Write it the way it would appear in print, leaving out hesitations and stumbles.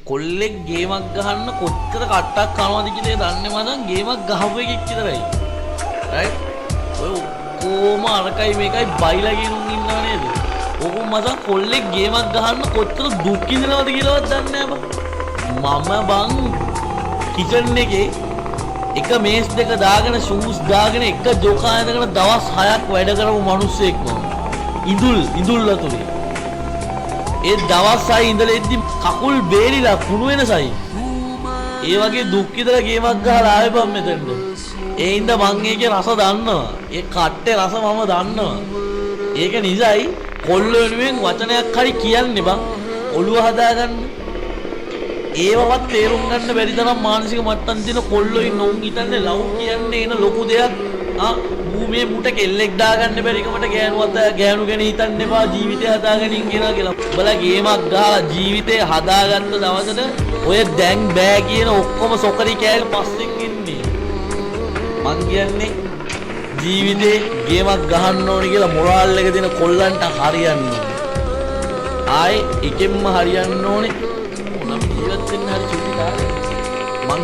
කොල්ලෙක් ගේමක් ගහන්න කොච්චර කට්ටක් කනවද කියලා දන්නේ මචං ගේමක් ගහපු එකෙක් විතරයි. රයිට්? ඔය කොහොම අරකයි මේකයි බයිලා කියනුන් ඉන්නව නේද? ඕක මචං කොල්ලෙක් ගේමක් ගහන්න කොච්චර දුක් විඳිනවද කියලාවත් දන්නේ නැහැ බං. මම බං කිචන් එකේ එක මේස් දෙක දාගෙන ෂූස් දාගෙන එක ජොකා ඇඳගෙන දවස් 6ක් වැඩ කරපු මිනිස්සෙක් මම. ඉඳුල් අතුලේ. ඒ දවස් 6 ඉඳලා ඉද්දි කකුල් බේරිලා කුණු වෙනසයි. ඒ වගේ දුක් විඳලා ගේමක් ගහලා ආවේ බම් මෙතනට. ඒ හින්ද මං ඒකේ රස දන්නවා. ඒ කට්ටේ රස මම දන්නවා. ඒක නිසායි කොල්ල වෙනුවෙන් වචනයක් හරි කියන්නේ බං. ඔළුව හදාගන්න. ඒවවත් තේරුම් ගන්න බැරි තරම් මානසික මට්ටම් තියෙන කොල්ලෝ ඉන්න උන් හිතන්නේ ලව් කියන්නේ එන ලොකු දෙයක්. භූමියේ මුට කෙල්ලෙක් දාගන්න බැරි කමට ගෑනු ගැන හිතන්න එපා ජීවිතය හදාගනින් කියලා. උඹලා ගේමක් ගහලා ජීවිතේ හදාගන්න දවසට ඔය දැන් බෑ කියන ඔක්කොම සොකරි කෑල් පස්සෙන් ඉන්නේ. මං කියන්නේ ජීවිතේ ගේමක් ගහන්න ඕනේ කියලා මොරාල් එක දෙන කොල්ලන්ට හරියන්න ඕනේ. ආයේ එකෙන්ම හරියන්න ඕනේ. මොනම් ජීවත් වෙන්න හරි චුටි කාලේ